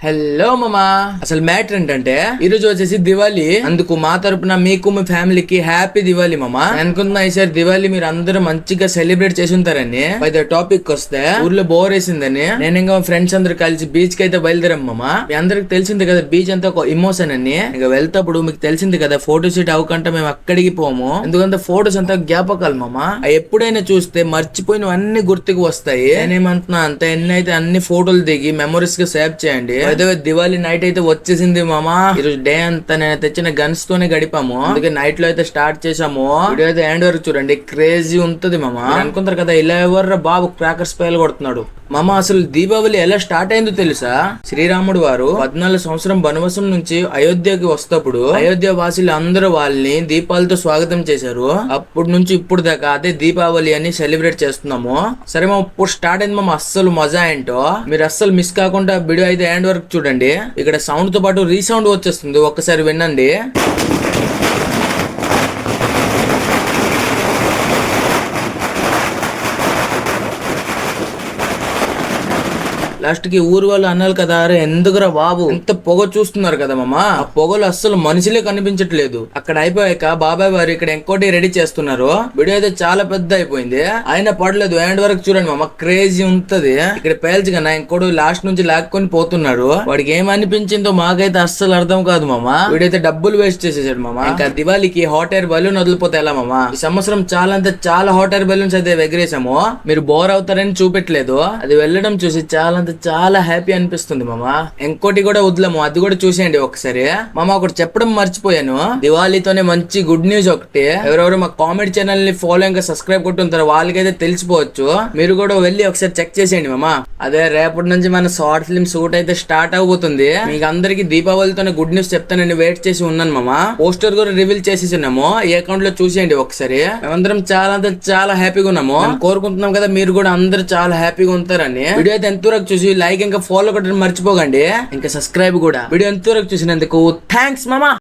Hello మామా, అసలు matter ఏంటంటే ఈ రోజు వచ్చేసి దివాళీ. అందుకు మా తరపున మీకు మీ ఫ్యామిలీకి హ్యాపీ దివాళీ మామా. అనుకున్నా ఈసారి దివాళీ మీరు అందరూ మంచిగా సెలబ్రేట్ చేసి ఉంటారని. అయితే టాపిక్ వస్తే ఊర్లో బోర్ వేసిందని నేను ఇంకా ఫ్రెండ్స్ అందరు కలిసి బీచ్ కి అయితే బయలుదేరాం మామా. మీ అందరికి తెలిసింది కదా బీచ్ అంతా ఒక ఇమోషన్ అని. ఇంకా వెళ్తప్పుడు మీకు తెలిసింది కదా ఫోటో షూట్ అవ్వకుండా మేము అక్కడికి పోము. ఎందుకంటే ఫోటోస్ అంతా జ్ఞాపకాలు మామా. ఎప్పుడైనా చూస్తే మర్చిపోయినవన్నీ గుర్తుకు వస్తాయి. నేనేమంటున్నా అంత ఎన్ని అయితే అన్ని ఫోటోలు దిగి మెమరీస్ గా సేవ్ చేయండి. దివాళీ నైట్ అయితే వచ్చేసింది మామా. ఈరోజు డే అంతా నేను తెచ్చిన గన్స్ తోనే గడిపాము. అందుకే నైట్ లో అయితే స్టార్ట్ చేసాము. వీడియో అయితే ఎండ్ వరకు చూడండి, క్రేజీ ఉంటది మామా. అనుకుంటారు కదా ఇలా ఎవర్రా బాబు క్రాకర్స్ పేలు కొడుతున్నాడు మామ. అసలు దీపావళి ఎలా స్టార్ట్ అయిందో తెలుసా? శ్రీరాముడు వారు 14 సంవత్సరం వనవాసం నుంచి అయోధ్యకి వస్తప్పుడు అయోధ్య వాసులు అందరూ వాళ్ళని దీపాలతో స్వాగతం చేశారు. అప్పటి నుంచి ఇప్పుడు దాకా అదే దీపావళి అని సెలబ్రేట్ చేస్తున్నాము. సరే మా ఇప్పుడు స్టార్ట్ అయింది మామ. అస్సలు మజా ఏంటో మీరు అస్సలు మిస్ కాకుండా వీడియో అయితే ఎండ్ వరకు చూడండి. ఇక్కడ సౌండ్ తో పాటు రీసౌండ్ వచ్చేస్తుంది, ఒక్కసారి వినండి. లాస్ట్ కి ఊరు వాళ్ళు అన్నారు కదా, అరే ఎందుకురా బాబు ఎంత పొగ చూస్తున్నారు కదా మామ. ఆ పొగలు అస్సలు మనుషులే కనిపించట్లేదు. అక్కడ అయిపోయాక బాబాయ్ వారు ఇక్కడ ఇంకోటి రెడీ చేస్తున్నారు. వీడియో అయితే చాలా పెద్ద అయిపోయింది, అయినా పడలేదు. ఎండ్ వరకు చూడండి మామ, క్రేజీ ఉంటది. ఇక్కడ పేల్చగా ఇంకోటి లాస్ట్ నుంచి లాక్కొని పోతున్నాడు. వాడికి ఏమనిపించిందో మాకైతే అస్సలు అర్థం కాదు మామ. వీడైతే డబ్బులు వేస్ట్ చేసేసాడు మామ. ఇంకా దివాళీకి హాట్ ఎయిర్ బలూన్ వదిలిపోతే ఎలా మామ? ఈ సంవత్సరం చాలా హాట్ ఎయిర్ బలూన్స్ అయితే ఎగరేసాము. మీరు బోర్ అవుతారని చూపెట్టలేదు. అది వెళ్ళడం చూసి చాలా హ్యాపీ అనిపిస్తుంది మామ. ఇంకోటి కూడా వదిలేము, అది కూడా చూసేయండి ఒకసారి మామ. ఒకటి చెప్పడం మర్చిపోయాను, దివాళీతోనే మంచి గుడ్ న్యూస్ ఒకటి. ఎవరెవరు మా కామెడీ ఛానల్ ని ఫాలో ఇంకా సబ్స్క్రైబ్ కొట్టుంటారు వాళ్ళకైతే తెలిసిపోవచ్చు. మీరు కూడా వెళ్ళి ఒకసారి చెక్ చేసేయండి మామ. అదే రేపటి నుంచి మన షార్ట్ ఫిల్మ్ షూట్ అయితే స్టార్ట్ అవబోతుంది. మీకు అందరికి దీపావళితోనే గుడ్ న్యూస్ చెప్తానని వెయిట్ చేసి ఉన్నాను మామ. పోస్టర్ కూడా రివీల్ చేసేసినాము, ఈ అకౌంట్ లో చూసేయండి ఒకసారి. మేమందరం చాలా హ్యాపీగా ఉన్నాము. కోరుకుంటున్నాం కదా మీరు కూడా అందరు చాలా హ్యాపీగా ఉంటారని. వీడియో అయితే ఎంతవరకు చూసి లైక్ ఇంకా ఫాలో కొట్టడం మర్చిపోకండి, ఇంకా సబ్స్క్రైబ్ కూడా. వీడియో ఎంతవరకు చూసినందుకు థ్యాంక్స్ మామా.